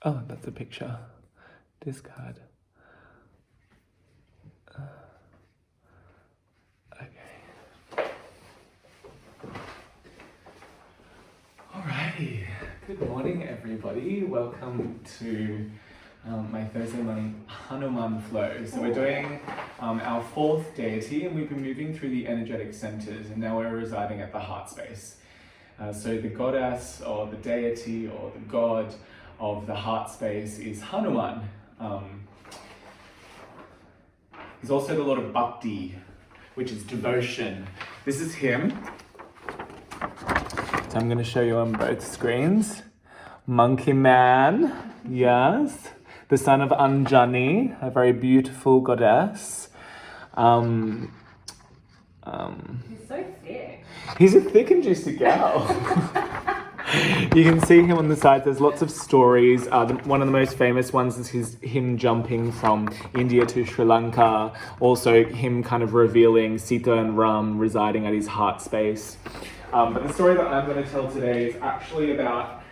Oh, that's a picture. Discard. Okay. Alrighty. Good morning, everybody. Welcome to my Thursday morning Hanuman flow. So we're doing our fourth deity, and we've been moving through the energetic centers, and now we're residing at the heart space. So the goddess or the deity or the god of the heart space is Hanuman. He's also the Lord of Bhakti, which is devotion. This is him. So I'm going to show you on both screens. Monkey Man, yes. The son of Anjani, a very beautiful goddess. He's so thick. He's a thick and juicy gal. You can see him on the side. There's lots of stories. One of the most famous ones is him jumping from India to Sri Lanka. Also him kind of revealing Sita and Ram residing at his heart space. But the story that I'm going to tell today is actually about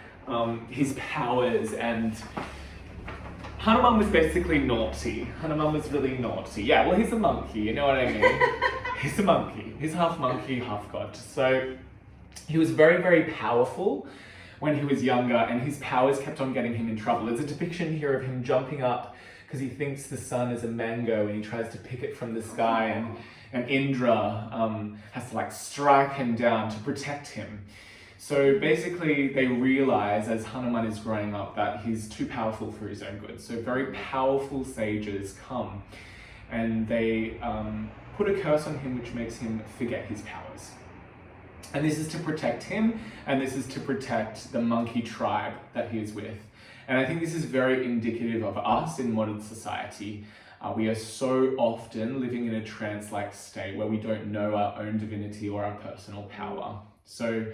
his powers. And Hanuman was basically naughty. Hanuman was really naughty. Yeah, well, he's a monkey, you know what I mean? He's a monkey. He's half monkey, half god. So he was very, very powerful when he was younger, and his powers kept on getting him in trouble. There's a depiction here of him jumping up because he thinks the sun is a mango and he tries to pick it from the sky, and Indra has to like strike him down to protect him. So basically they realize as Hanuman is growing up that he's too powerful for his own good. So very powerful sages come and they put a curse on him which makes him forget his powers. And this is to protect him, and this is to protect the monkey tribe that he is with. And I think this is very indicative of us in modern society. We are so often living in a trance-like state where we don't know our own divinity or our personal power. So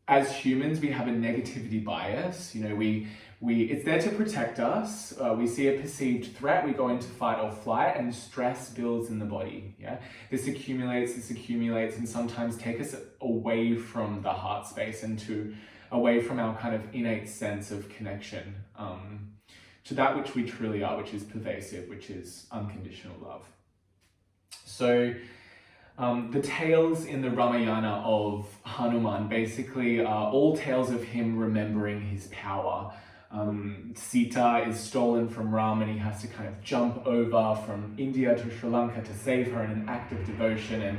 as humans, we have a negativity bias. You know, it's there to protect us. We see a perceived threat, we go into fight or flight, and stress builds in the body. Yeah, this accumulates, and sometimes take us away from the heart space and away from our kind of innate sense of connection to that which we truly are, which is pervasive, which is unconditional love. So the tales in the Ramayana of Hanuman basically are all tales of him remembering his power. Sita is stolen from Ram and he has to kind of jump over from India to Sri Lanka to save her in an act of devotion. And,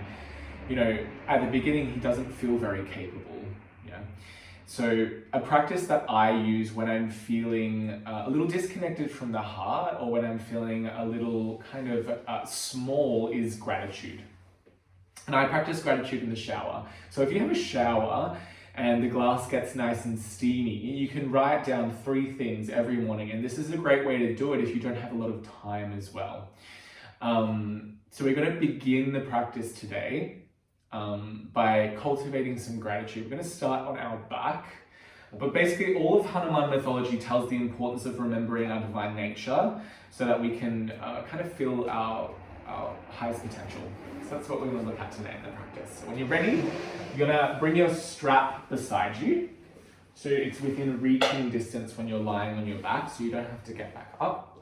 you know, at the beginning, he doesn't feel very capable. Yeah. So a practice that I use when I'm feeling a little disconnected from the heart or when I'm feeling a little kind of small is gratitude. And I practice gratitude in the shower. So if you have a shower and the glass gets nice and steamy, you can write down 3 things every morning. And this is a great way to do it if you don't have a lot of time as well. So we're going to begin the practice today by cultivating some gratitude. We're going to start on our back. But basically all of Hanuman mythology tells the importance of remembering our divine nature so that we can kind of feel our highest potential. So that's what we're going to look at today in the practice. So when you're ready, you're going to bring your strap beside you. So it's within reaching distance when you're lying on your back, so you don't have to get back up.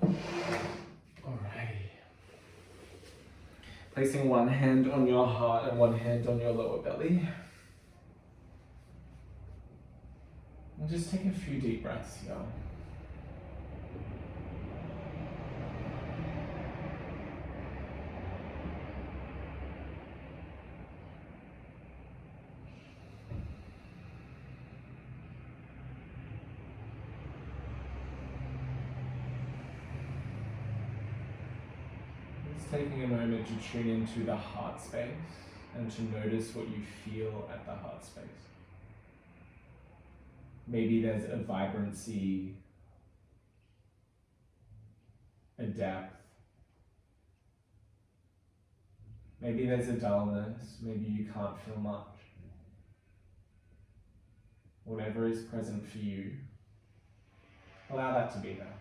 Alrighty. Placing one hand on your heart and one hand on your lower belly. And just take a few deep breaths here. Taking a moment to tune into the heart space and to notice what you feel at the heart space. Maybe there's a vibrancy, a depth. Maybe there's a dullness, maybe you can't feel much. Whatever is present for you, allow that to be there.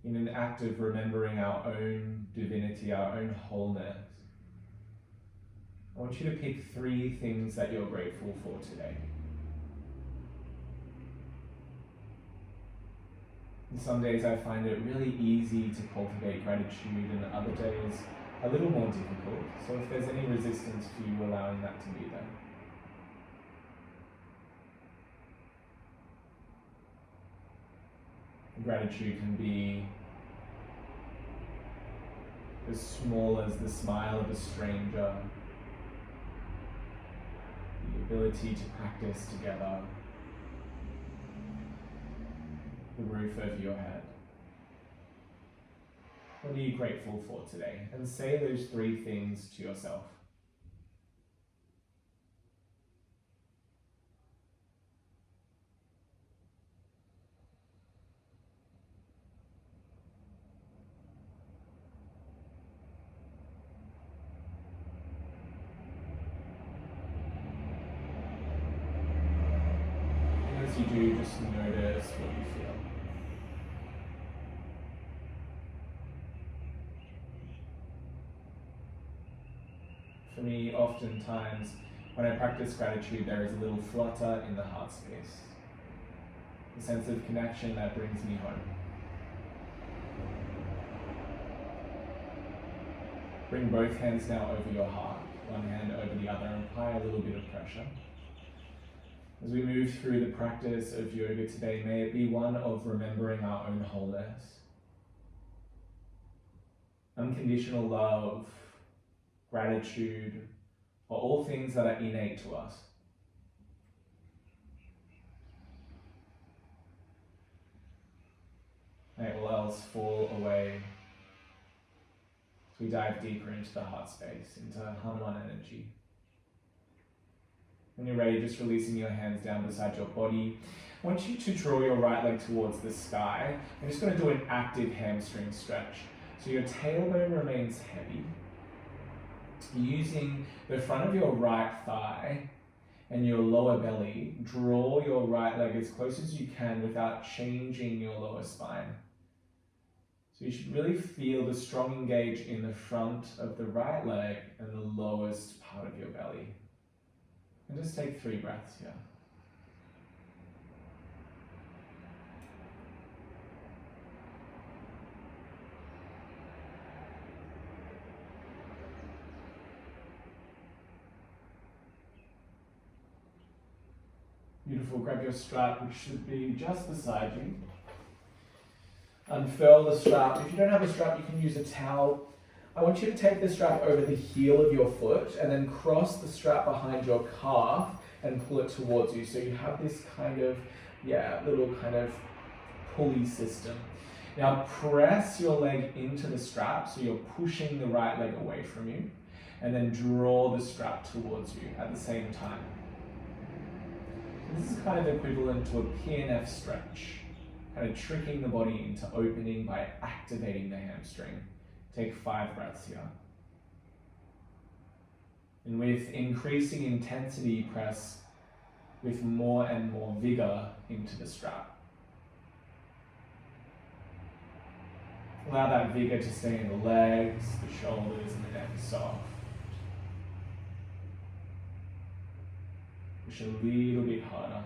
in an act of remembering our own divinity, our own wholeness, I want you to pick 3 things that you're grateful for today. And some days I find it really easy to cultivate gratitude, and other days a little more difficult. So if there's any resistance for you, allowing that to be there. Gratitude can be as small as the smile of a stranger, the ability to practice together, the roof over your head. What are you grateful for today? And say those 3 things to yourself. As you do, just notice what you feel. For me, oftentimes, when I practice gratitude, there is a little flutter in the heart space. A sense of connection that brings me home. Bring both hands now over your heart, one hand over the other, and apply a little bit of pressure. As we move through the practice of yoga today, may it be one of remembering our own wholeness, unconditional love, gratitude, for all things that are innate to us. May all else fall away as we dive deeper into the heart space, into Hanuman energy. When you're ready, just releasing your hands down beside your body. I want you to draw your right leg towards the sky. I'm just going to do an active hamstring stretch. So your tailbone remains heavy. Using the front of your right thigh and your lower belly, draw your right leg as close as you can without changing your lower spine. So you should really feel the strong engage in the front of the right leg and the lowest part of your belly. And just take 3 breaths here. Beautiful. Grab your strap, which should be just beside you. Unfurl the strap. If you don't have a strap, you can use a towel. I want you to take the strap over the heel of your foot and then cross the strap behind your calf and pull it towards you. So you have this kind of, little kind of pulley system. Now press your leg into the strap so you're pushing the right leg away from you, and then draw the strap towards you at the same time. This is kind of equivalent to a PNF stretch, kind of tricking the body into opening by activating the hamstring. Take 5 breaths here. And with increasing intensity, press with more and more vigor into the strap. Allow that vigor to stay in the legs, the shoulders, and the neck soft. Push a little bit harder.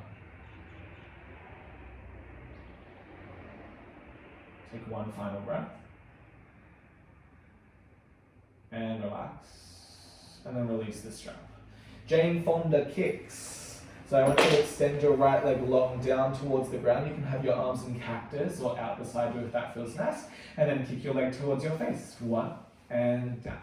Take 1 final breath. And relax. And then release the strap. Jane Fonda kicks. So I want you to extend your right leg long down towards the ground. You can have your arms in cactus or out beside you if that feels nice. And then kick your leg towards your face. 1 and down.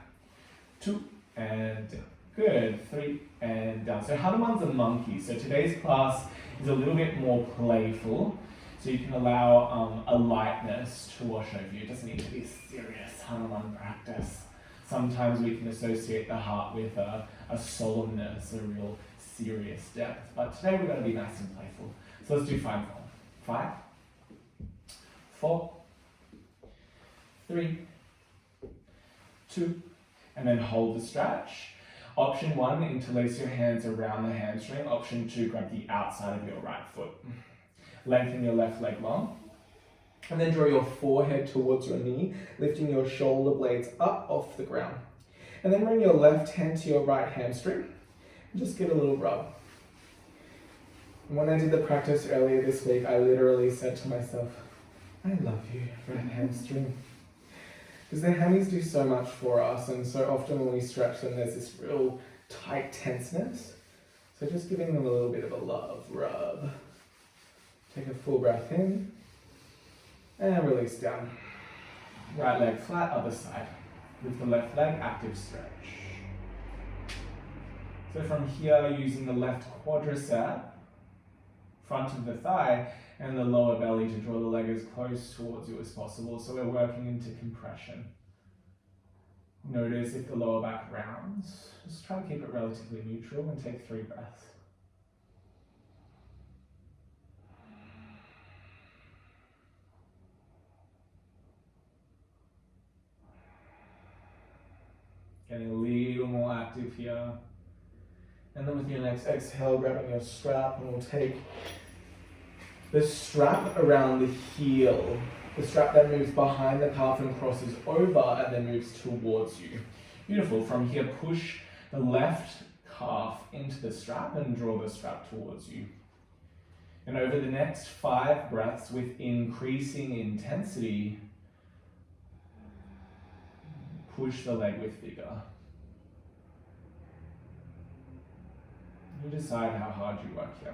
2 and down. Good. 3 and down. So Hanuman's a monkey. So today's class is a little bit more playful. So you can allow a lightness to wash over you. It doesn't need to be a serious Hanuman practice. Sometimes we can associate the heart with a solemnness, a real serious depth. But today we're going to be nice and playful. So let's do 5 more. 5, 4, 3, 2, and then hold the stretch. Option 1, interlace your hands around the hamstring. Option 2, grab the outside of your right foot. Lengthen your left leg long. And then draw your forehead towards your knee, lifting your shoulder blades up off the ground. And then bring your left hand to your right hamstring. And just get a little rub. And when I did the practice earlier this week, I literally said to myself, I love you, right hamstring. Because the hammies do so much for us, and so often when we stretch them, there's this real tight tenseness. So just giving them a little bit of a love rub. Take a full breath in. And release down. Right leg flat, other side. With the left leg, active stretch. So from here, using the left quadricep, front of the thigh, and the lower belly to draw the leg as close towards you as possible. So we're working into compression. Notice if the lower back rounds. Just try to keep it relatively neutral and take 3 breaths. Getting a little more active here. And then with your next exhale, grabbing your strap, and we'll take the strap around the heel. The strap that moves behind the calf and crosses over and then moves towards you. Beautiful. From here, push the left calf into the strap and draw the strap towards you. And over the next 5 breaths with increasing intensity, push the leg with vigor. You decide how hard you work here.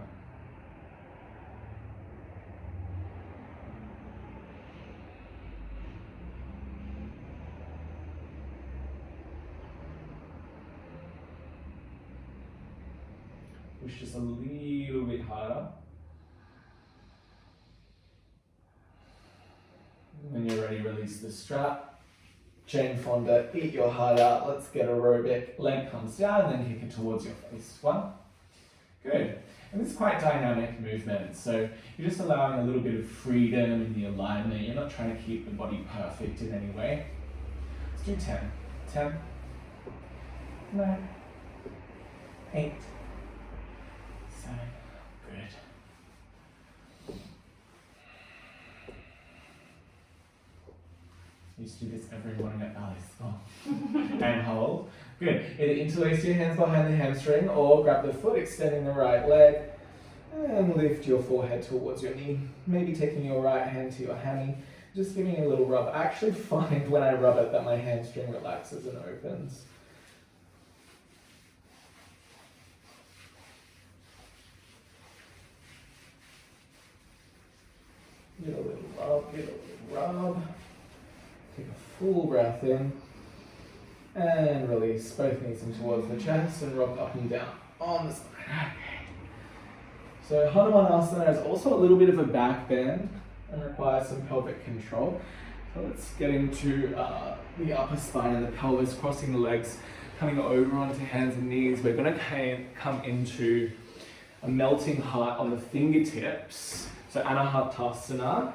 Push just a little bit harder. When you're ready, release the strap. Chain fonda, eat your heart out. Let's get aerobic. Leg comes down and then kick it towards your face. 1. Good. And this is quite dynamic movement. So you're just allowing a little bit of freedom in the alignment. You're not trying to keep the body perfect in any way. Let's do 10. 10. 9. 8. 7. Good. I used to do this every morning at ballet school. And hold. Good. Either interlace your hands behind the hamstring or grab the foot, extending the right leg, and lift your forehead towards your knee. Maybe taking your right hand to your hammy, just giving it a little rub. I actually find when I rub it that my hamstring relaxes and opens. Get a little rub, get a little rub. Take a full breath in and release. Both knees in towards the chest and rock up and down on the spine. Okay. So Hanumanasana is also a little bit of a back bend and requires some pelvic control. So let's get into the upper spine and the pelvis, crossing the legs, coming over onto hands and knees. We're going to come into a melting heart on the fingertips. So Anahatasana.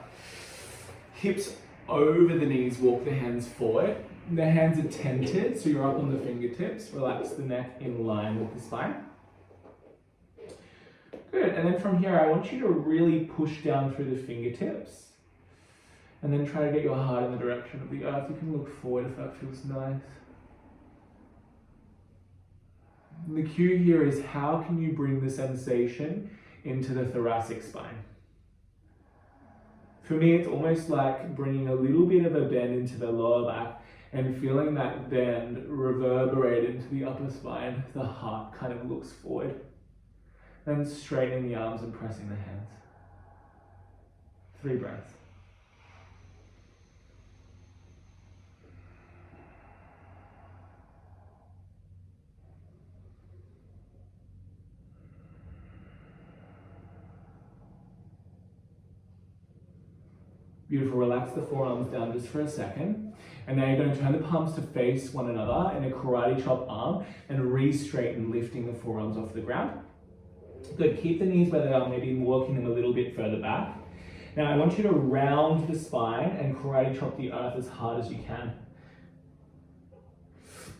Hips over the knees, walk the hands forward. The hands are tented, so you're up on the fingertips. Relax the neck in line with the spine. Good, and then from here, I want you to really push down through the fingertips. And then try to get your heart in the direction of the earth. You can look forward if that feels nice. And the cue here is how can you bring the sensation into the thoracic spine? For me, it's almost like bringing a little bit of a bend into the lower back and feeling that bend reverberate into the upper spine. The heart kind of looks forward. And straightening the arms and pressing the hands. 3 breaths. Beautiful, relax the forearms down just for a second. And now you're going to turn the palms to face one another in a karate chop arm and re-straighten, lifting the forearms off the ground. Good, keep the knees where they are, maybe walking them a little bit further back. Now I want you to round the spine and karate chop the earth as hard as you can.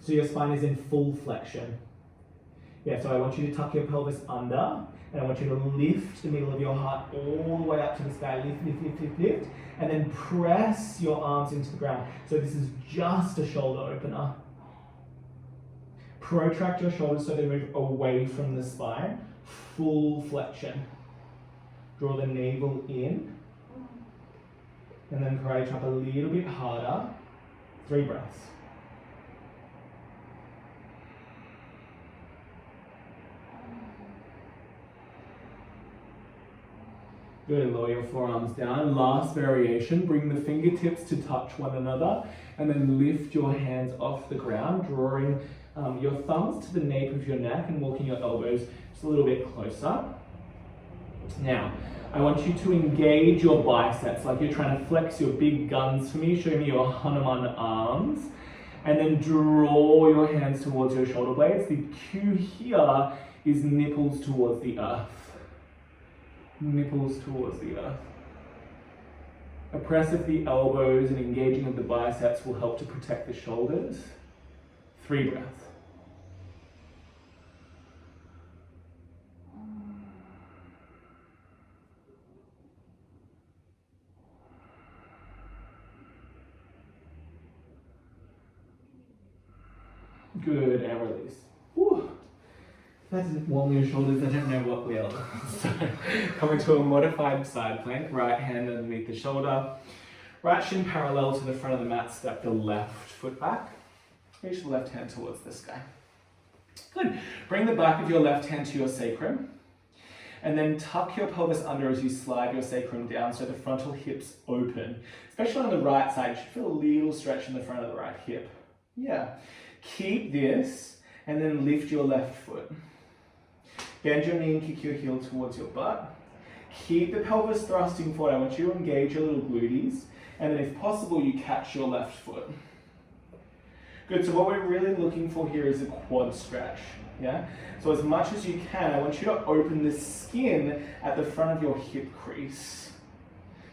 So your spine is in full flexion. Yeah, so I want you to tuck your pelvis under, and I want you to lift the middle of your heart all the way up to the sky. Lift, lift, lift, lift, lift. and then press your arms into the ground. So this is just a shoulder opener. Protract your shoulders so they move away from the spine. Full flexion. Draw the navel in. And then karate chop a little bit harder. 3 breaths. Good, lower your forearms down. Last variation, bring the fingertips to touch one another and then lift your hands off the ground, drawing your thumbs to the nape of your neck and walking your elbows just a little bit closer. Now, I want you to engage your biceps like you're trying to flex your big guns for me. Show me your Hanuman arms. And then draw your hands towards your shoulder blades. The cue here is nipples towards the earth. Nipples towards the earth. A press of the elbows and engaging of the biceps will help to protect the shoulders. 3 breaths. Good, and release. Whew. That doesn't warm your shoulders, I don't know what will. So, coming to a modified side plank, right hand underneath the shoulder, right shin parallel to the front of the mat, step the left foot back, reach the left hand towards the sky. Good, bring the back of your left hand to your sacrum, and then tuck your pelvis under as you slide your sacrum down so the frontal hips open. Especially on the right side, you should feel a little stretch in the front of the right hip. Yeah, keep this, and then lift your left foot. Bend your knee and kick your heel towards your butt. Keep the pelvis thrusting forward. I want you to engage your little glutees. And then if possible, you catch your left foot. Good, so what we're really looking for here is a quad stretch. Yeah? So as much as you can, I want you to open the skin at the front of your hip crease.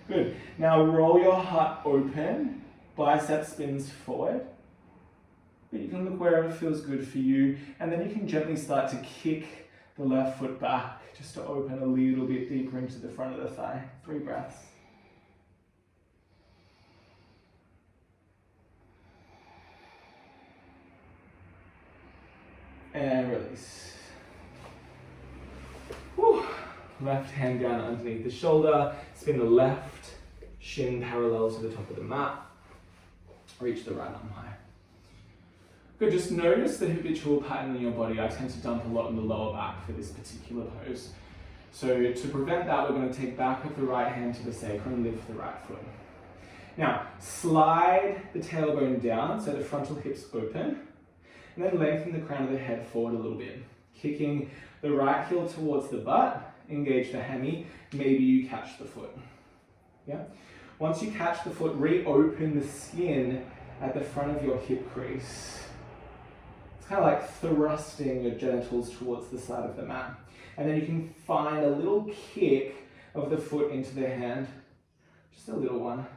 Good. Now roll your heart open. Bicep spins forward. But you can look wherever feels good for you. And then you can gently start to kick the left foot back just to open a little bit deeper into the front of the thigh. 3 breaths. And release. Whew. Left hand down underneath the shoulder. Spin the left shin parallel to the top of the mat. Reach the right arm high. Good, just notice the habitual pattern in your body. I tend to dump a lot in the lower back for this particular pose. So to prevent that, we're going to take back of the right hand to the sacrum and lift the right foot. Now, slide the tailbone down so the frontal hips open, and then lengthen the crown of the head forward a little bit. Kicking the right heel towards the butt, engage the hammy, maybe you catch the foot. Yeah? Once you catch the foot, reopen the skin at the front of your hip crease. Kind of like thrusting your genitals towards the side of the mat. And then you can find a little kick of the foot into the hand. Just a little one.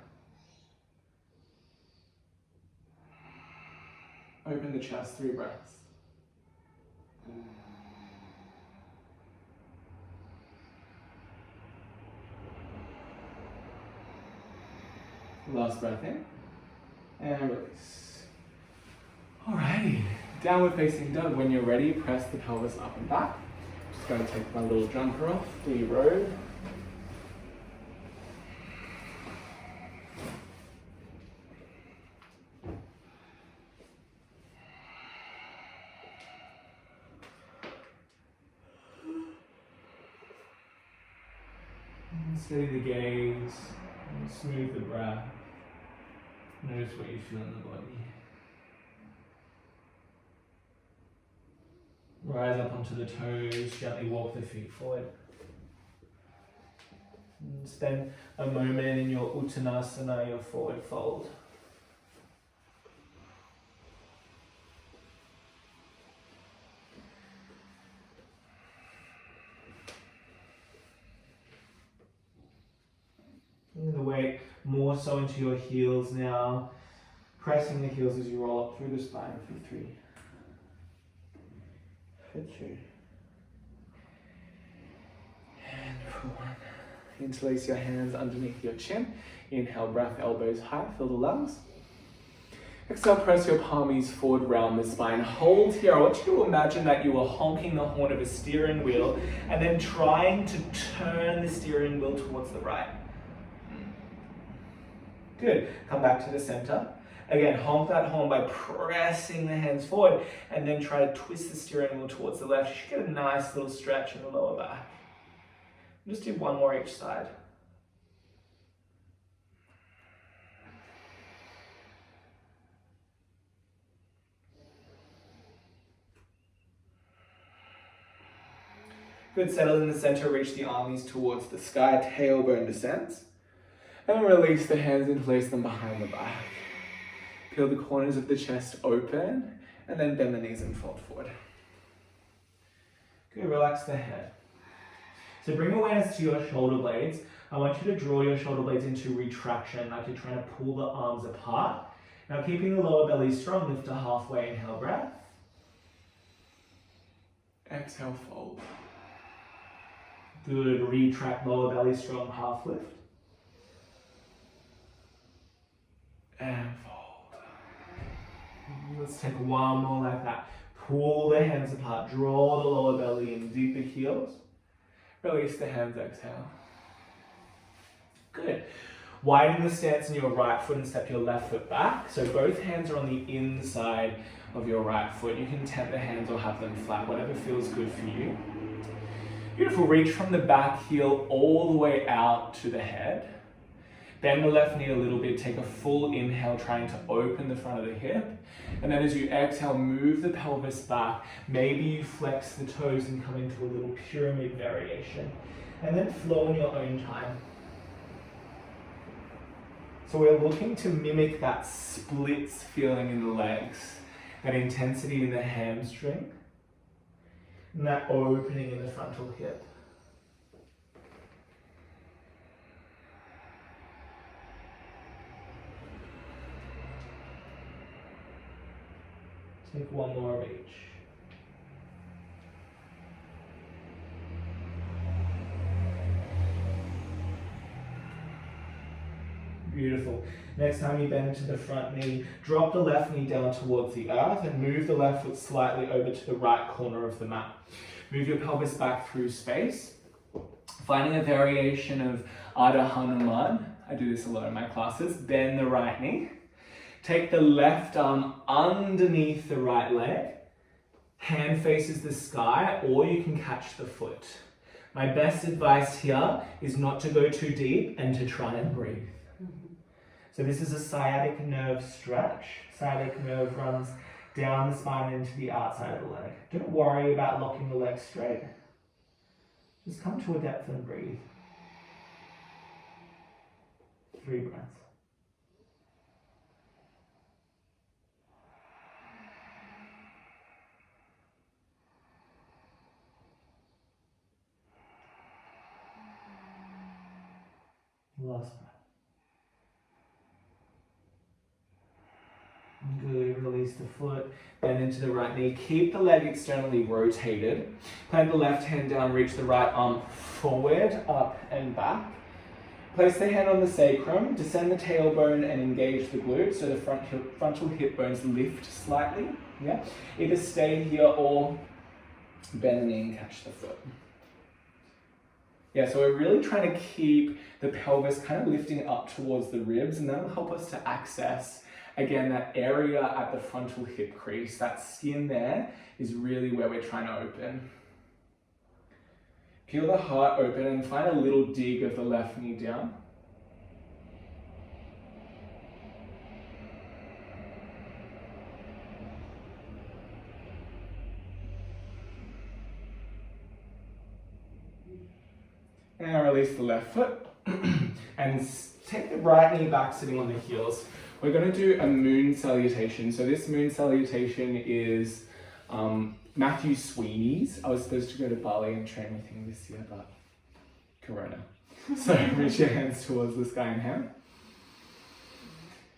Open the chest, 3 breaths. Last breath in. And release. Alrighty. Downward facing dog. When you're ready, press the pelvis up and back. Just going to take my little jumper off, D-road. Steady the gaze, and smooth the breath. Notice what you feel in the body. Rise up onto the toes, gently walk the feet forward. And spend a moment in your Uttanasana, your forward fold. Bring the weight more so into your heels now, pressing the heels as you roll up through the spine for 3. For 2. And for 1. Interlace your hands underneath your chin. Inhale, breath, elbows high, fill the lungs. Exhale, press your palmies forward round the spine. Hold here. I want you to imagine that you are honking the horn of a steering wheel and then trying to turn the steering wheel towards the right. Good. Come back to the center. Again, honk that horn by pressing the hands forward and then try to twist the steering wheel towards the left. You should get a nice little stretch in the lower back. Just do one more each side. Good, settle in the center, reach the armies towards the sky, tailbone descends. And release the hands and place them behind the back. Peel the corners of the chest open, and then bend the knees and fold forward. Good, relax the head. So bring awareness to your shoulder blades. I want you to draw your shoulder blades into retraction, like you're trying to pull the arms apart. Now keeping the lower belly strong, lift to halfway, inhale, breath. Exhale, fold. Good, retract lower belly strong, half lift. And fold. Let's take one more like that. Pull the hands apart, draw the lower belly in, deep the heels. Release the hands, exhale. Good. Widen the stance in your right foot and step your left foot back. So both hands are on the inside of your right foot. You can tap the hands or have them flat, whatever feels good for you. Beautiful, reach from the back heel all the way out to the head. Bend the left knee a little bit, take a full inhale, trying to open the front of the hip. And then as you exhale, move the pelvis back. Maybe you flex the toes and come into a little pyramid variation. And then flow in your own time. So we're looking to mimic that splits feeling in the legs, that intensity in the hamstring, and that opening in the frontal hip. Take one more of each. Beautiful. Next time you bend to the front knee, drop the left knee down towards the earth and move the left foot slightly over to the right corner of the mat. Move your pelvis back through space. Finding a variation of Hanuman. I do this a lot in my classes. Bend the right knee. Take the left arm underneath the right leg. Hand faces the sky, or you can catch the foot. My best advice here is not to go too deep and to try and breathe. So this is a sciatic nerve stretch. Sciatic nerve runs down the spine into the outside of the leg. Don't worry about locking the leg straight. Just come to a depth and breathe. 3 breaths. Last breath. Good, release the foot, bend into the right knee. Keep the leg externally rotated. Plant the left hand down, reach the right arm forward, up and back. Place the hand on the sacrum, descend the tailbone and engage the glutes so the frontal hip bones lift slightly. Yeah? Either stay here or bend the knee and catch the foot. Yeah, so we're really trying to keep the pelvis kind of lifting up towards the ribs, and that'll help us to access, again, that area at the frontal hip crease. That skin there is really where we're trying to open. Peel the heart open and find a little dig of the left knee down. And release the left foot. And take the right knee back, sitting on the heels. We're going to do a moon salutation. So this moon salutation is Matthew Sweeney's. I was supposed to go to Bali and train with him this year, but Corona. So reach your hands towards the sky, inhale.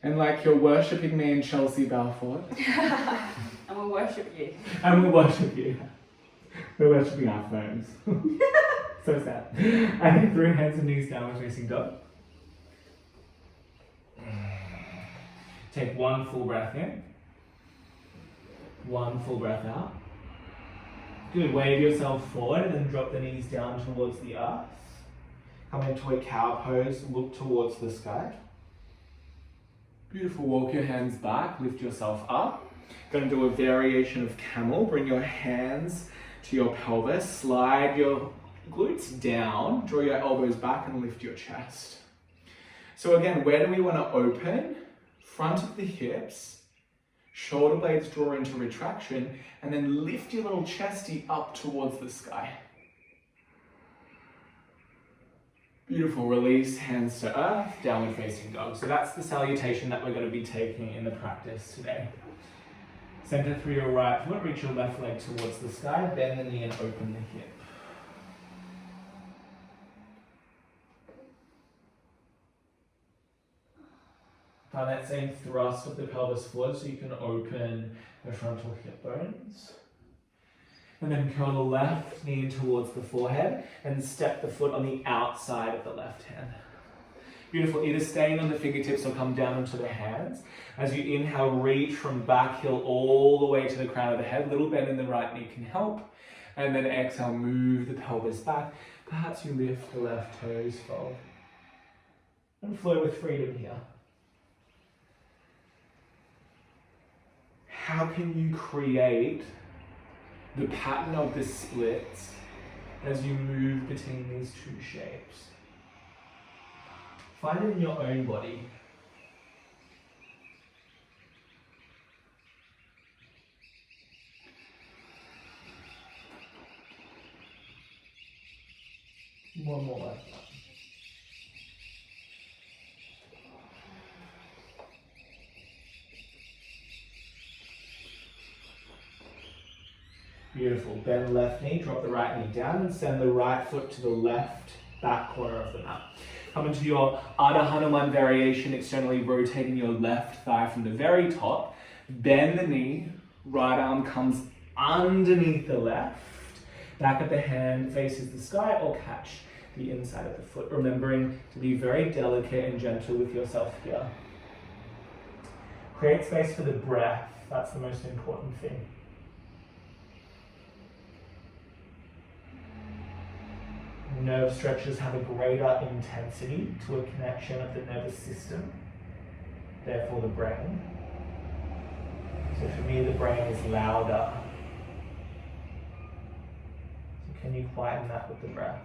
And like you're worshipping me in Chelsea, bow forward. And we'll worship you. And we'll worship you. We're worshipping our phones. So sad. And then through hands and knees, downward facing dog. Take one full breath in. One full breath out. Good, wave yourself forward and then drop the knees down towards the earth. Come into a cow pose, look towards the sky. Beautiful, walk your hands back, lift yourself up. Going to do a variation of camel. Bring your hands to your pelvis, slide your glutes down, draw your elbows back and lift your chest. So again, where do we want to open? Front of the hips, shoulder blades draw into retraction, and then lift your little chesty up towards the sky. Beautiful, release, hands to earth, downward facing dog. So that's the salutation that we're going to be taking in the practice today. Center through your right foot, reach your left leg towards the sky, bend the knee and open the hip. Find that same thrust of the pelvis forward so you can open the frontal hip bones. And then curl the left knee towards the forehead and step the foot on the outside of the left hand. Beautiful, either staying on the fingertips or come down onto the hands. As you inhale, reach from back heel all the way to the crown of the head. Little bend in the right knee can help. And then exhale, move the pelvis back. Perhaps you lift the left toes, fold. And flow with freedom here. How can you create the pattern of the splits as you move between these two shapes? Find it in your own body. One more like that. Beautiful. Bend the left knee, drop the right knee down and send the right foot to the left back corner of the mat. Come into your Hanuman Variation, externally rotating your left thigh from the very top. Bend the knee, right arm comes underneath the left. Back of the hand faces the sky or catch the inside of the foot. Remembering to be very delicate and gentle with yourself here. Create space for the breath. That's the most important thing. Nerve stretches have a greater intensity to a connection of the nervous system, therefore the brain. So for me, the brain is louder. So can you quieten that with the breath?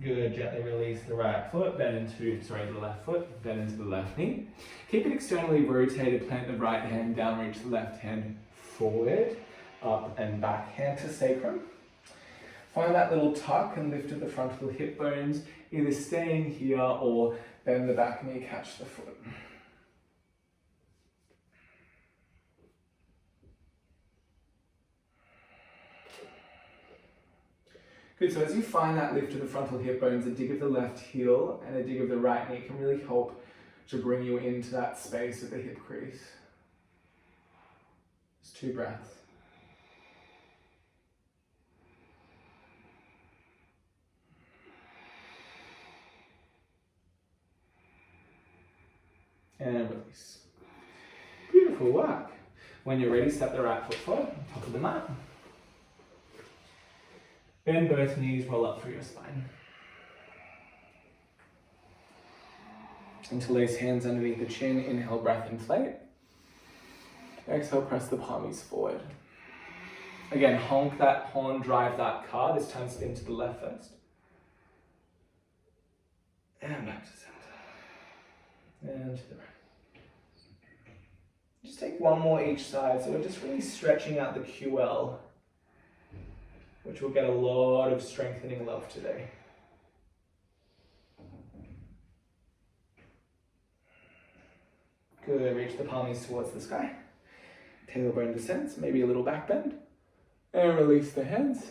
Good, gently release the right foot, the left foot, bend into the left knee. Keep it externally rotated, plant the right hand down, reach the left hand forward, up and back, hand to sacrum. Find that little tuck and lift of the frontal hip bones, either staying here or bend the back knee, catch the foot. Good, so as you find that lift of the frontal hip bones, a dig of the left heel and a dig of the right knee can really help to bring you into that space of the hip crease. Just 2 breaths. And release. Beautiful work. When you're ready, step the right foot forward, top of the mat. Bend both knees, roll up through your spine. Interlace hands underneath the chin, inhale, breath, inflate. Exhale, press the palmies forward. Again, honk that horn, drive that car. This time spin to the left first. And back to center. And to the right. Just take one more each side. So we're just really stretching out the QL, which will get a lot of strengthening love today. Good, reach the palmies towards the sky. Tailbone descends, maybe a little back bend. And release the hands.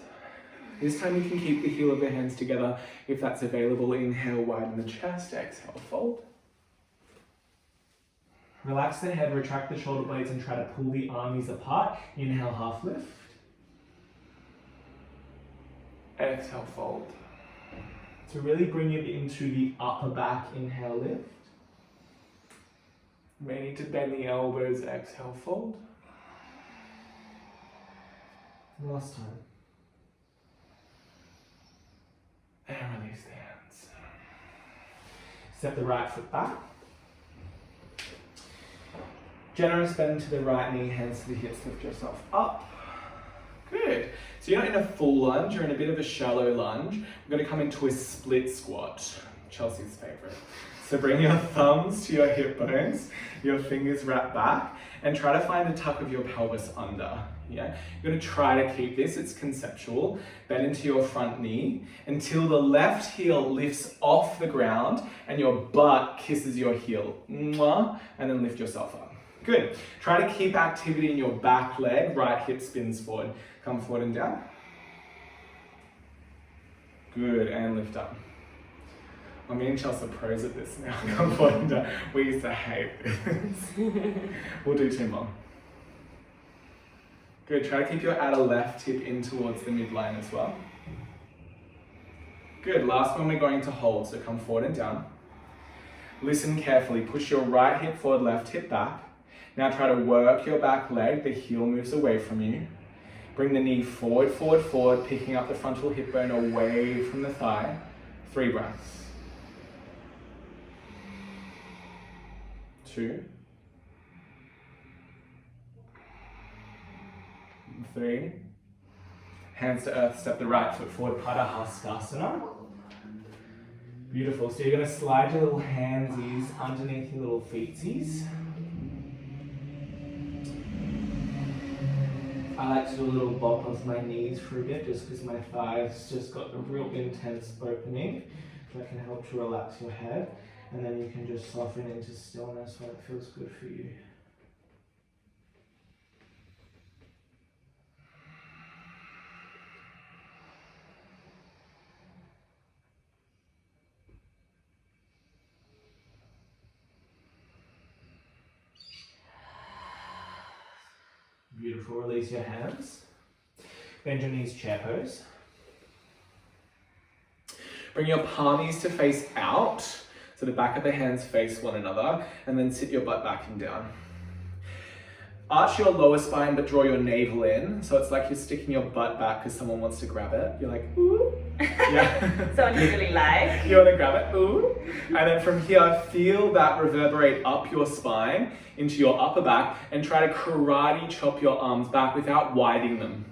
This time you can keep the heel of the hands together if that's available. Inhale, widen the chest, exhale, fold. Relax the head, retract the shoulder blades and try to pull the armies apart. Inhale, half lift. Exhale, fold. So really bring it into the upper back, inhale, lift. You may need to bend the elbows, exhale, fold. Last time. And release the hands. Step the right foot back. Generous bend to the right knee, hands to the hips, lift yourself up. Good. So you're not in a full lunge, you're in a bit of a shallow lunge. We're going to come into a split squat, Chelsea's favorite. So bring your thumbs to your hip bones, your fingers wrap back, and try to find the tuck of your pelvis under. Yeah? You're going to try to keep this, it's conceptual. Bend into your front knee until the left heel lifts off the ground and your butt kisses your heel. Mwah, and then lift yourself up. Good. Try to keep activity in your back leg, right hip spins forward. Come forward and down. Good, and lift up. Well, me and Chelsea are pros at this now. Come forward and down. We used to hate this. We'll do 2 more. Good, try to keep your outer left hip in towards the midline as well. Good, last one we're going to hold, so come forward and down. Listen carefully, push your right hip forward, left hip back. Now try to work your back leg, the heel moves away from you. Bring the knee forward, forward, forward, picking up the frontal hip bone away from the thigh. 3 breaths. 2. 3. Hands to earth, step the right foot forward, Hanumanasana. Beautiful, so you're going to slide your little handsies underneath your little feetsies. I like to do a little bop of my knees for a bit, just because my thighs just got a real intense opening. That can help to relax your head, and then you can just soften into stillness when it feels good for you. Beautiful, release your hands. Bend your knees, chair pose. Bring your palmies to face out, so the back of the hands face one another, and then sit your butt back and down. Arch your lower spine, but draw your navel in, so it's like you're sticking your butt back because someone wants to grab it. You're like, ooh. Yeah. Someone you really like. You want to grab it, ooh. And then from here, feel that reverberate up your spine into your upper back, and try to karate chop your arms back without widening them.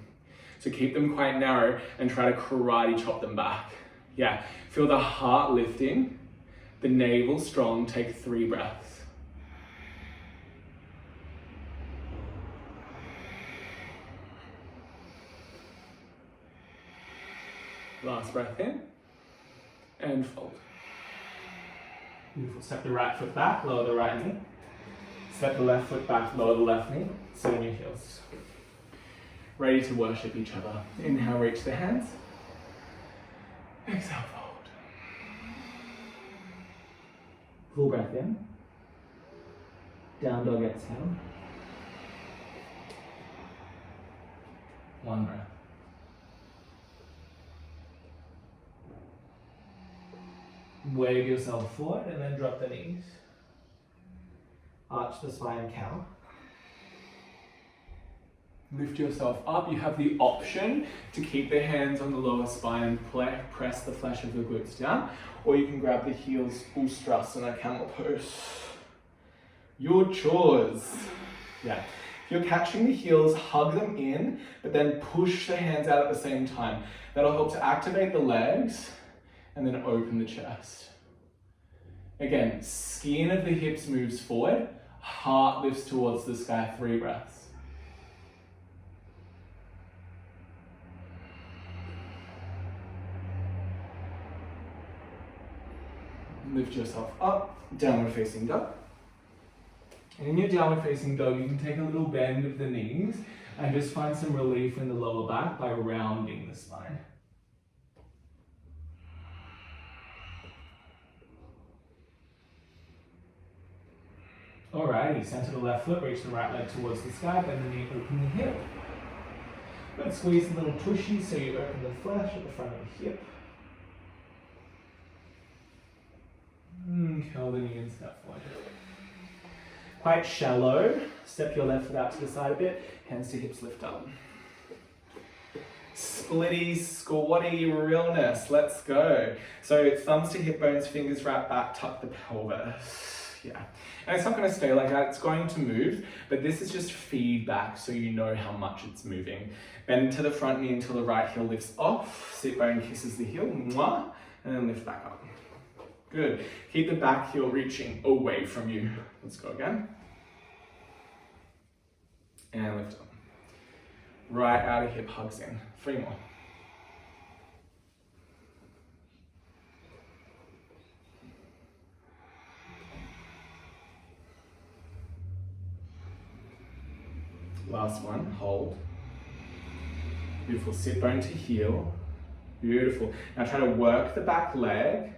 So keep them quite narrow and try to karate chop them back. Yeah, feel the heart lifting, the navel strong, take 3 breaths. Last breath in, and fold. Beautiful, step the right foot back, lower the right knee. Step the left foot back, lower the left knee, sit on your heels. Ready to worship each other. Inhale, reach the hands. Exhale, fold. Full breath in. Down dog, exhale. 1 breath. Wave yourself forward and then drop the knees. Arch the spine, cow. Lift yourself up. You have the option to keep the hands on the lower spine and press the flesh of the glutes down, or you can grab the heels, Ustrasana, camel pose. Your chores. Yeah. If you're catching the heels, hug them in, but then push the hands out at the same time. That'll help to activate the legs and then open the chest. Again, skin of the hips moves forward, heart lifts towards the sky, 3 breaths. Lift yourself up, downward facing dog. And in your downward facing dog, you can take a little bend of the knees and just find some relief in the lower back by rounding the spine. Alrighty, center the left foot, reach the right leg towards the sky, bend the knee, open the hip. Good, squeeze a little tushy so you open the flesh at the front of the hip. Curl the knee and step forward. Quite shallow. Step your left foot out to the side a bit. Hands to hips, lift up. Splitty, squatty, realness. Let's go. So thumbs to hip bones, fingers wrap back, tuck the pelvis. Yeah. And it's not going to stay like that. It's going to move, but this is just feedback so you know how much it's moving. Bend to the front knee until the right heel lifts off. Sit bone kisses the heel. Mwah, and then lift back up. Good. Keep the back heel reaching away from you. Let's go again. And lift up. Right outer hip hugs in. 3 more. Last one, hold. Beautiful, sit bone to heel. Beautiful. Now try to work the back leg.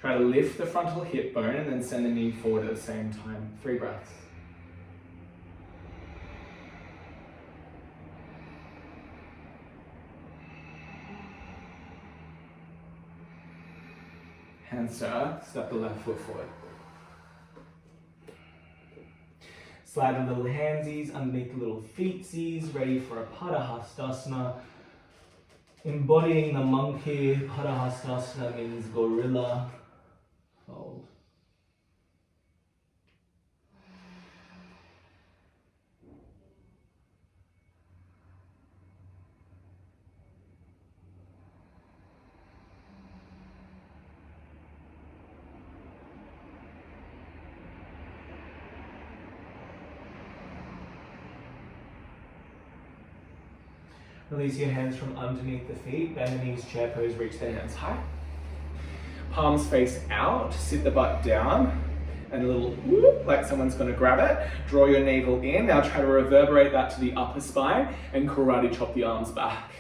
Try to lift the frontal hip bone and then send the knee forward at the same time. 3 breaths. Hands to earth, step the left foot forward. Slide the little handsies underneath the little feetsies, ready for a Padahastasana. Embodying the monkey, Padahastasana means gorilla. Hold. Release your hands from underneath the feet, bend the knees, chair pose, reach the hands high. Palms face out, sit the butt down, and a little whoop, like someone's gonna grab it. Draw your navel in, now try to reverberate that to the upper spine and karate chop the arms back.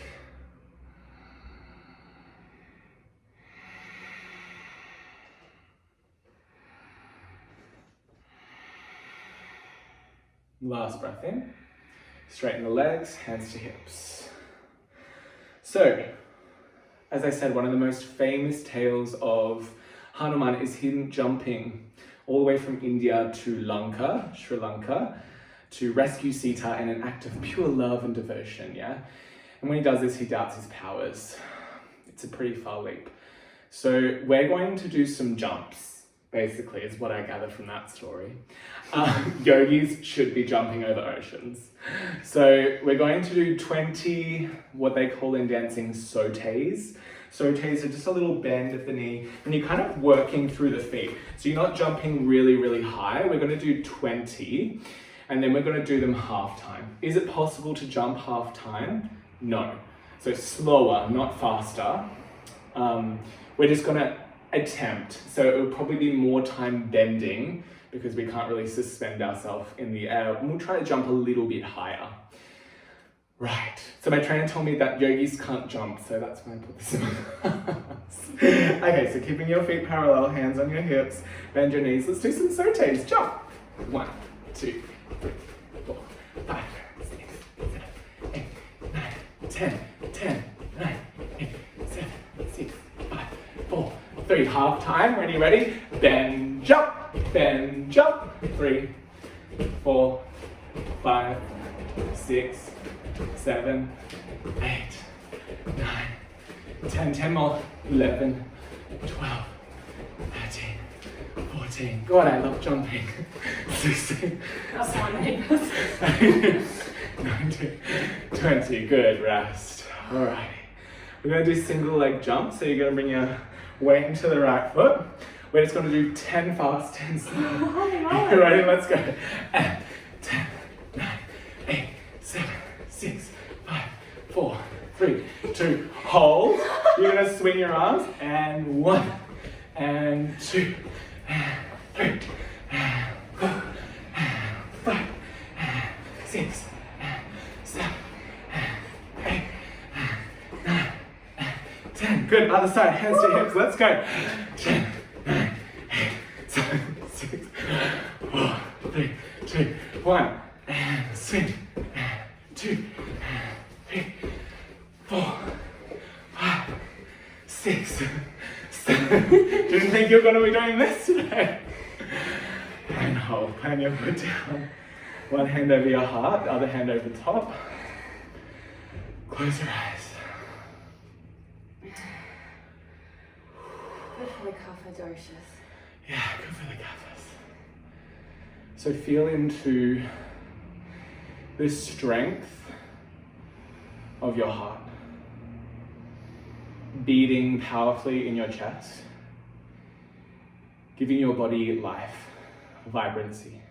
Last breath in. Straighten the legs, hands to hips. So, as I said, one of the most famous tales of Hanuman is him jumping all the way from India to Lanka, Sri Lanka, to rescue Sita in an act of pure love and devotion, yeah? And when he does this, he doubts his powers. It's a pretty far leap. So we're going to do some jumps, basically, is what I gather from that story. Yogis should be jumping over oceans. So we're going to do 20, what they call in dancing, sautés. Sautés are just a little bend of the knee, and you're kind of working through the feet. So you're not jumping really, really high. We're going to do 20, and then we're going to do them half time. Is it possible to jump half time? No. So slower, not faster. We're just going to attempt. So it will probably be more time bending because we can't really suspend ourselves in the air. And we'll try to jump a little bit higher. Right. So my trainer told me that yogis can't jump, so that's why I put this in my class. Okay, so keeping your feet parallel, hands on your hips, bend your knees. Let's do some sautés. Jump. 1, 2, 3, 4, 5, 6, 7, 8, 9, 10, 10, 9, 8, 7, 6, 5, 4, 3. Half time. Ready? Bend, jump. Bend, jump. 3, 4, 5, 6, 7, 8, 9, 10, 10 more, 11, 12, 13, 14. God, I love jumping. 16, That's my neighbours. 19, 20. Good, rest. Alrighty. We're going to do single leg jump. So you're going to bring your weight into the right foot. We're just going to do 10 fast, 10 slow. Oh, no. Ready? Let's go. And 10, 9, 8, 7, 6, 5, 4, 3, 2, hold. You're going to swing your arms. And 1, and 2, and 3, and 4, and 5, and 6, and 7, and 8, and 9, and 10. Good. Other side. Hands to hips. Let's go. 10, 9, 8, 7, 6, 5, 4, 3, 1, and swing, 2, 3, 4, 5, 6, 7. Didn't think you were going to be doing this today. And hold, plan your foot down. One hand over your heart, the other hand over top. Close your eyes. Good for the kapha-doshas. Yeah, good for the kaphas. So feel into the strength of your heart, beating powerfully in your chest, giving your body life, vibrancy.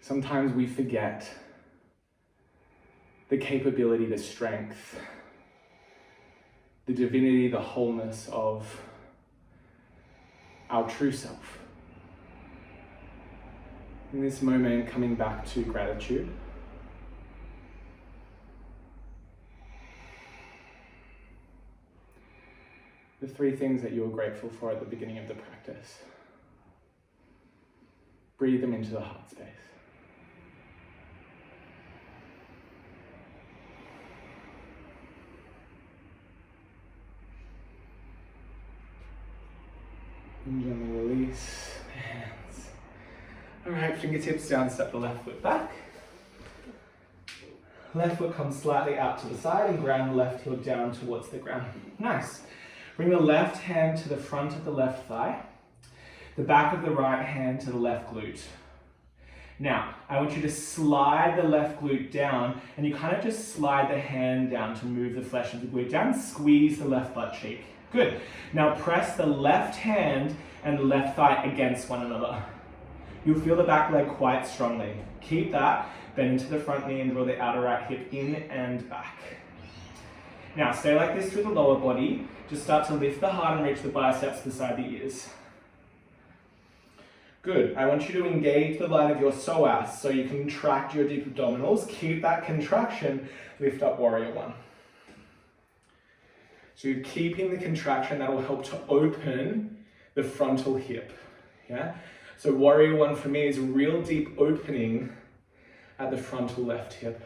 Sometimes we forget the capability, the strength, the divinity, the wholeness of our true self. In this moment, coming back to gratitude. The 3 things that you were grateful for at the beginning of the practice. Breathe them into the heart space. And gently release the hands. Alright, fingertips down, step the left foot back. Left foot comes slightly out to the side and ground the left heel down towards the ground. Nice. Bring the left hand to the front of the left thigh, the back of the right hand to the left glute. Now, I want you to slide the left glute down, and you kind of just slide the hand down to move the flesh of the glute down, squeeze the left butt cheek. Good. Now press the left hand and the left thigh against one another. You'll feel the back leg quite strongly. Keep that, bend into the front knee and draw the outer right hip in and back. Now stay like this through the lower body. Just start to lift the heart and reach the biceps beside the ears. Good. I want you to engage the line of your psoas so you can contract your deep abdominals. Keep that contraction. Lift up warrior 1. So you're keeping the contraction that will help to open the frontal hip. Yeah? So warrior 1 for me is a real deep opening at the frontal left hip.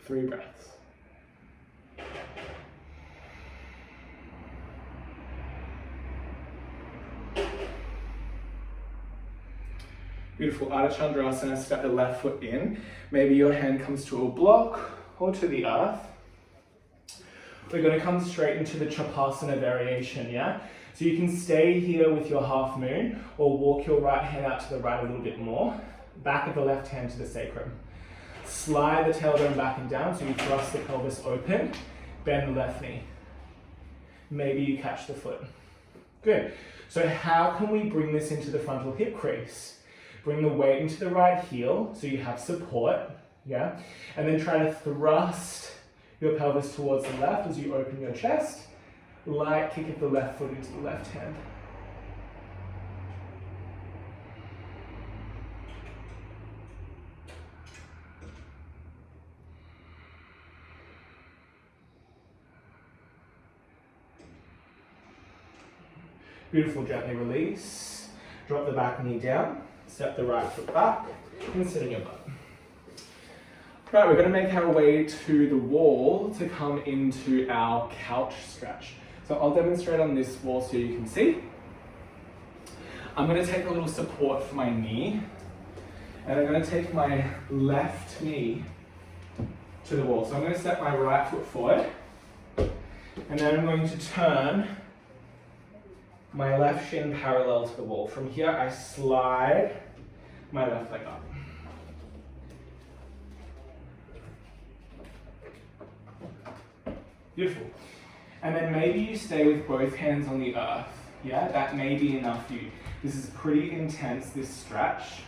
Three breaths. Beautiful. Ardha Chandrasana, step the left foot in. Maybe your hand comes to a block or to the earth. We're going to come straight into the Chapasana Variation, yeah? So you can stay here with your half moon or walk your right hand out to the right a little bit more. Back of the left hand to the sacrum. Slide the tailbone back and down so you thrust the pelvis open. Bend the left knee. Maybe you catch the foot. Good. So how can we bring this into the frontal hip crease? Bring the weight into the right heel so you have support, yeah? And then try to thrust your pelvis towards the left as you open your chest. Light kick of the left foot into the left hand. Beautiful, gently release. Drop the back knee down. Step the right foot back and sit in your butt. Right, we're going to make our way to the wall to come into our couch stretch. So I'll demonstrate on this wall so you can see. I'm going to take a little support for my knee. And I'm going to take my left knee to the wall. So I'm going to step my right foot forward. And then I'm going to turn my left shin parallel to the wall. From here, I slide my left leg up. Beautiful. And then maybe you stay with both hands on the earth. Yeah, that may be enough for you. This is pretty intense, this stretch.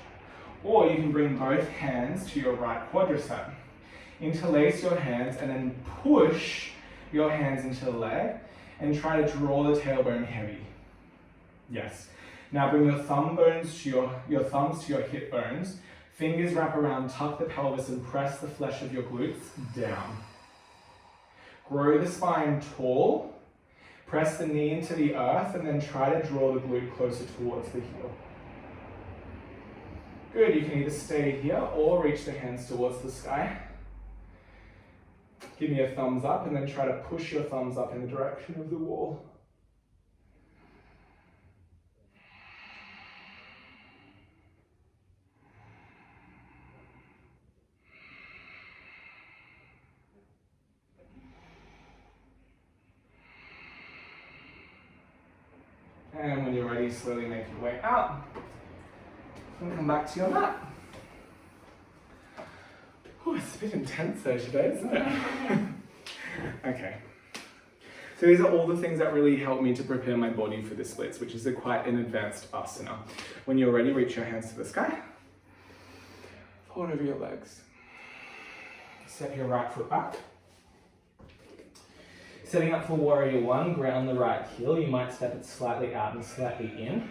Or you can bring both hands to your right quadricep. Interlace your hands and then push your hands into the leg and try to draw the tailbone heavy. Yes. Now bring your thumbs to your hip bones. Fingers wrap around, tuck the pelvis and press the flesh of your glutes down. Grow the spine tall. Press the knee into the earth and then try to draw the glute closer towards the heel. Good, you can either stay here or reach the hands towards the sky. Give me a thumbs up and then try to push your thumbs up in the direction of the wall. And when you're ready, slowly make your way out. And come back to your mat. Oh, it's a bit intense though today, isn't it? Okay. So these are all the things that really help me to prepare my body for the splits, which is quite an advanced asana. When you're ready, reach your hands to the sky. Fold over your legs. Step your right foot back. Setting up for warrior one, ground the right heel. You might step it slightly out and slightly in.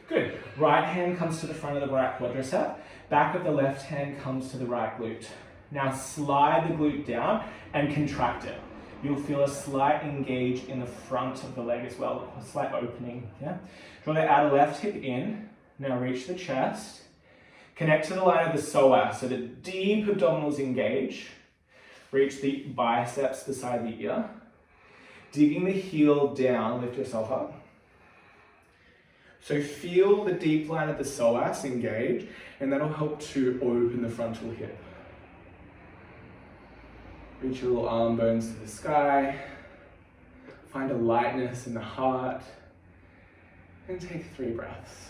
Good. Right hand comes to the front of the right quadricep. Back of the left hand comes to the right glute. Now slide the glute down and contract it. You'll feel a slight engage in the front of the leg as well, a slight opening. Yeah. Draw the outer left hip in. Now reach the chest. Connect to the line of the psoas, so the deep abdominals engage. Reach the biceps beside the ear. Digging the heel down, lift yourself up. So feel the deep line of the psoas engage, and that'll help to open the frontal hip. Reach your little arm bones to the sky. Find a lightness in the heart. And take 3 breaths.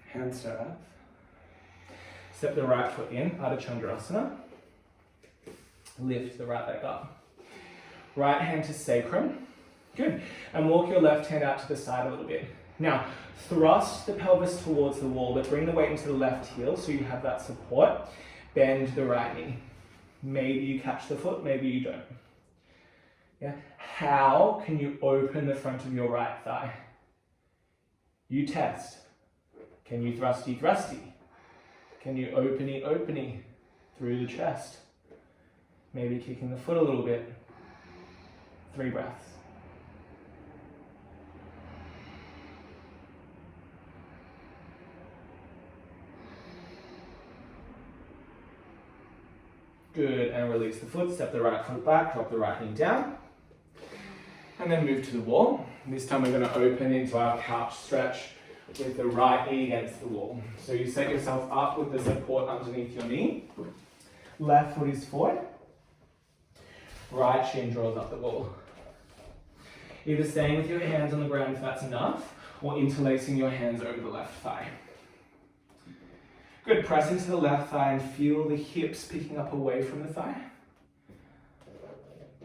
Hands to earth. Step the right foot in, Ardha Chandrasana. Lift the right leg up. Right hand to sacrum. Good. And walk your left hand out to the side a little bit. Now, thrust the pelvis towards the wall, but bring the weight into the left heel so you have that support. Bend the right knee. Maybe you catch the foot, maybe you don't. Yeah. How can you open the front of your right thigh? You test. Can you thrusty, thrusty? Can you openy, openy through the chest? Maybe kicking the foot a little bit. 3 breaths. Good, and release the foot, step the right foot back, drop the right knee down. And then move to the wall. This time we're going to open into our couch stretch with the right knee against the wall. So you set yourself up with the support underneath your knee. Left foot is forward. Right shin draws up the wall. Either staying with your hands on the ground if that's enough, or interlacing your hands over the left thigh. Good, press into the left thigh and feel the hips picking up away from the thigh.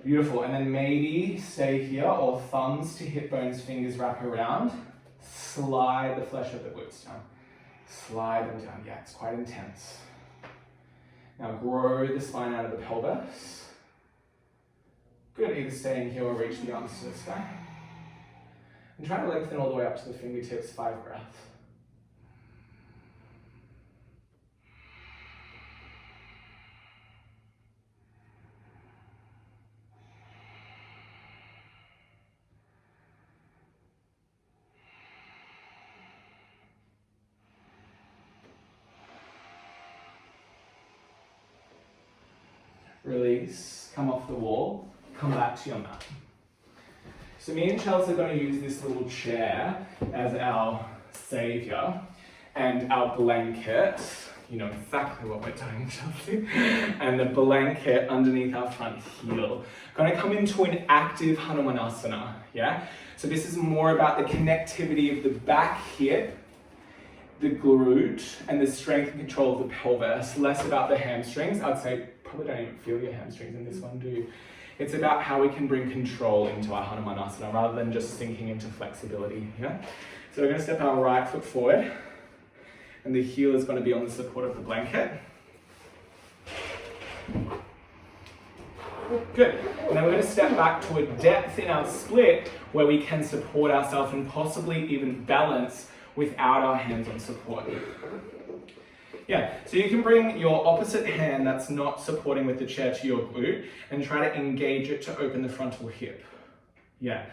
Beautiful, and then maybe stay here, or thumbs to hip bones, fingers wrap around. Slide the flesh of the glutes down. Slide them down, yeah, it's quite intense. Now grow the spine out of the pelvis. Good, either staying here or reach the arms to the sky. And try to lengthen all the way up to the fingertips, 5 breaths. Release, come off the wall, come back to your mat. So me and Chels are going to use this little chair as our saviour and our blanket. You know exactly what we're doing, Chelsea. And the blanket underneath our front heel. Going to come into an active Hanumanasana, yeah? So this is more about the connectivity of the back hip, the glute, and the strength and control of the pelvis. Less about the hamstrings. I'd say probably don't even feel your hamstrings in this one, do you? It's about how we can bring control into our Hanumanasana rather than just sinking into flexibility. Yeah? So we're going to step our right foot forward, and the heel is going to be on the support of the blanket. Good. And then we're going to step back to a depth in our split where we can support ourselves and possibly even balance without our hands on support. Yeah, so you can bring your opposite hand that's not supporting with the chair to your glute and try to engage it to open the frontal hip. Yeah,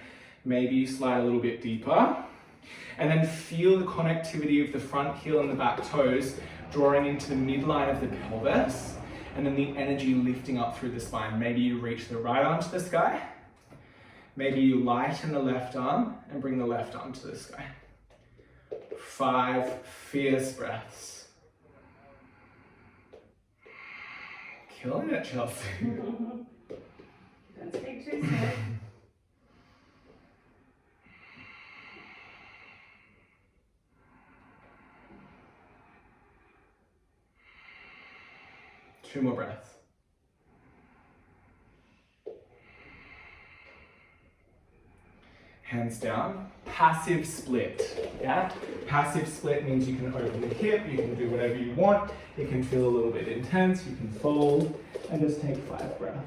maybe you slide a little bit deeper and then feel the connectivity of the front heel and the back toes drawing into the midline of the pelvis and then the energy lifting up through the spine. Maybe you reach the right arm to the sky. Maybe you lighten the left arm and bring the left arm to the sky. 5 fierce breaths. Killing it, Chelsea. Don't speak too soon. Two more breaths. Hands down. Passive split. Yeah? Passive split means you can open the hip, you can do whatever you want. It can feel a little bit intense, you can fold, and just take 5 breaths.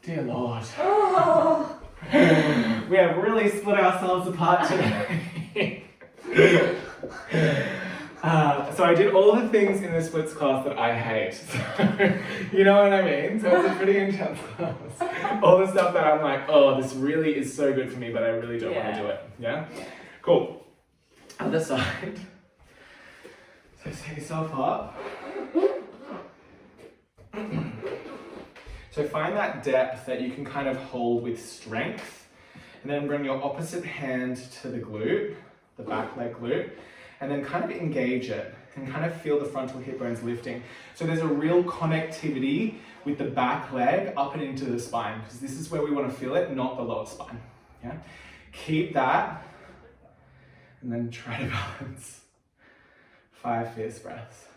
Dear Lord. Oh. We have really split ourselves apart today. So I did all the things in the splits class that I hate. So, you know what I mean? So it's a pretty intense class. All the stuff that I'm like, oh, this really is so good for me, but I really don't want to do it. Yeah? Cool. Other side. So set yourself up. So find that depth that you can kind of hold with strength, and then bring your opposite hand to the glute, the back leg glute, and then kind of engage it and kind of feel the frontal hip bones lifting. So there's a real connectivity with the back leg up and into the spine, because this is where we want to feel it, not the lower spine. Yeah? Keep that, and then try to balance. 5 fierce breaths.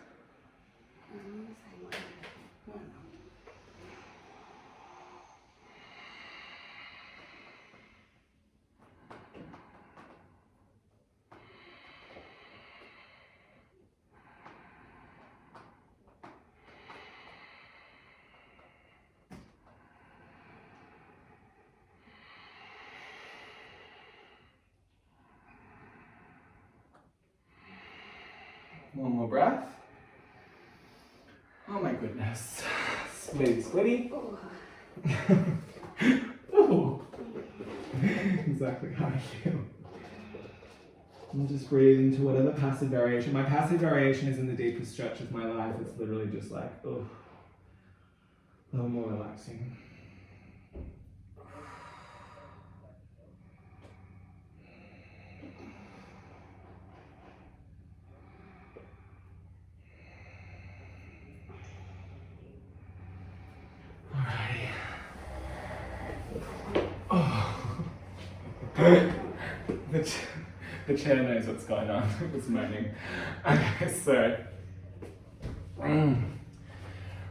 One more breath. Oh my goodness. Splitty, splitty. Ooh. Exactly how I feel. And just breathe into whatever passive variation. My passive variation is in the deepest stretch of my life. It's literally just like, oh, a little more relaxing. The chair knows what's going on. It was moaning. Okay, so.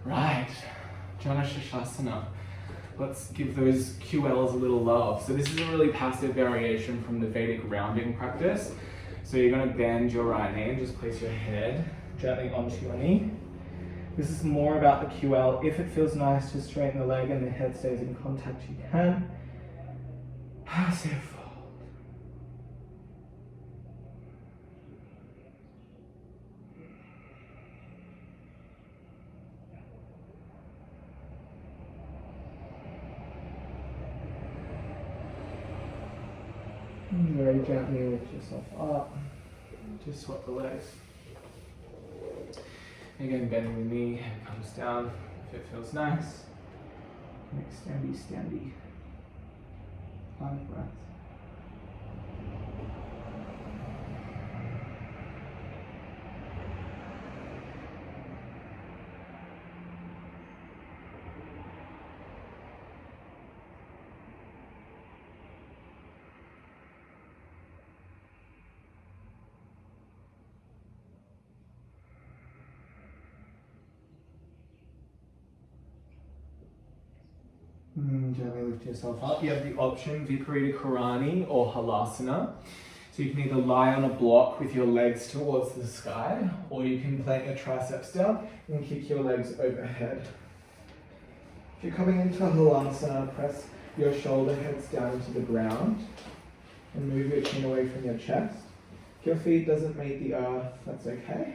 Right. Shavasana. Let's give those QLs a little love. So this is a really passive variation from the Vedic rounding practice. So you're going to bend your right knee and just place your head gently onto your knee. This is more about the QL. If it feels nice to straighten the leg and the head stays in contact, you can. Passive fold. Very gently lift yourself up. Just swap the legs. Again, bending the knee, head comes down. If it feels nice, make standy, standy. 5 breaths. And gently lift yourself up. You have the option Viparita Karani or Halasana. So you can either lie on a block with your legs towards the sky, or you can plant your triceps down and kick your legs overhead. If you're coming into Halasana, press your shoulder heads down to the ground and move your chin away from your chest. If your feet doesn't meet the earth, that's okay.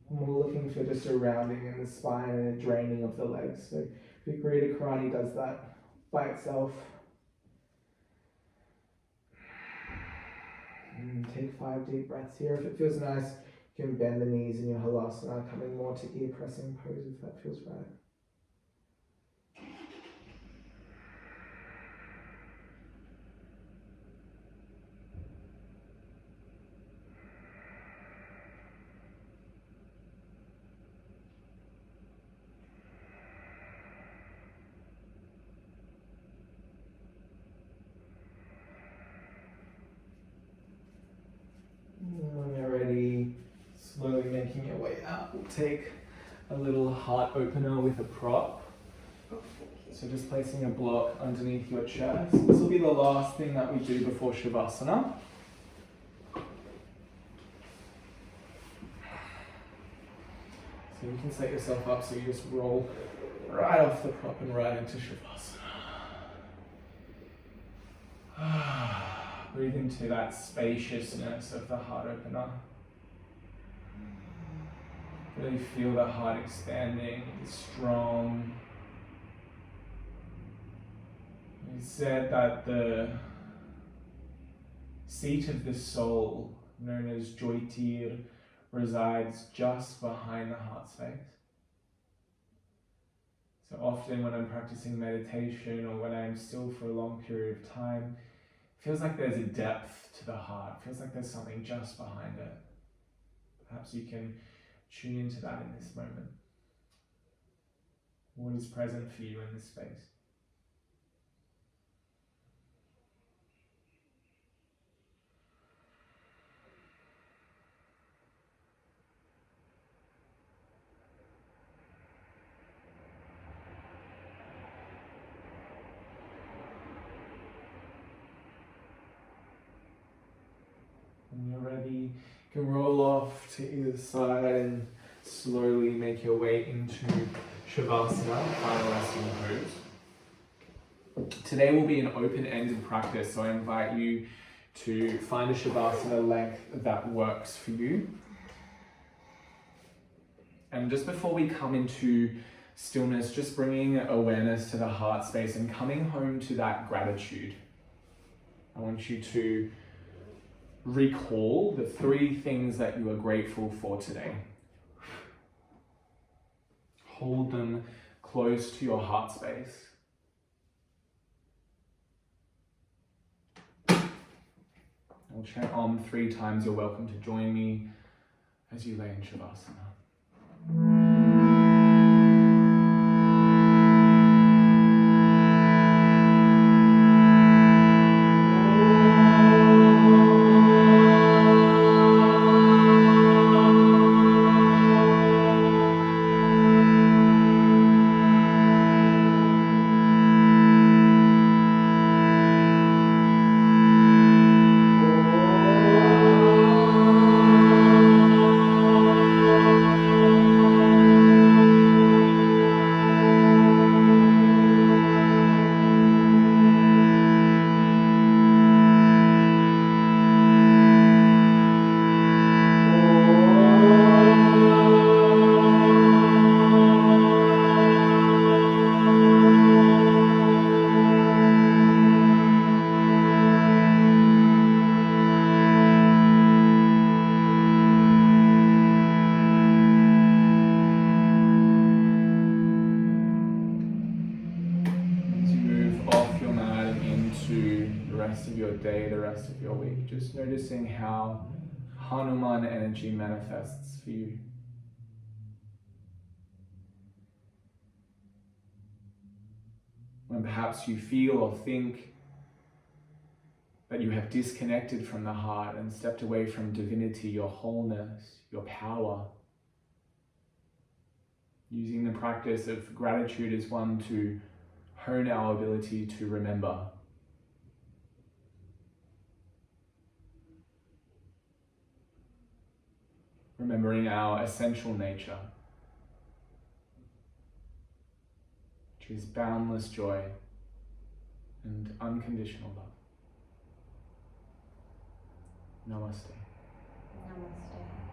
And we're looking for just a rounding in the spine and a draining of the legs. So Viparita Karani does that by itself. And take 5 deep breaths here. If it feels nice, you can bend the knees in your Halasana, coming more to ear pressing pose if that feels right. When you're ready, slowly making your way out, we'll take a little heart opener with a prop. So just placing a block underneath your chest. This will be the last thing that we do before Shavasana. So you can set yourself up so you just roll right off the prop and right into Shavasana. Breathe into that spaciousness of the heart opener. Really feel the heart expanding, strong. It's said that the seat of the soul, known as Jyotir, resides just behind the heart space. So often when I'm practicing meditation or when I'm still for a long period of time, it feels like there's a depth to the heart. It feels like there's something just behind it. Perhaps you can tune into that in this moment. What is present for you in this space? When you're ready, you can roll off to either side and slowly make your way into Shavasana, final resting pose. Today will be an open-ended practice, so I invite you to find a Shavasana length that works for you. And just before we come into stillness, just bringing awareness to the heart space and coming home to that gratitude. I want you to recall the 3 things that you are grateful for today. Hold them close to your heart space. I'll chant Om 3 times. You're welcome to join me as you lay in Shavasana. Just noticing how Hanuman energy manifests for you. When perhaps you feel or think that you have disconnected from the heart and stepped away from divinity, your wholeness, your power, using the practice of gratitude as one to hone our ability to remember. Remembering our essential nature, which is boundless joy and unconditional love. Namaste. Namaste.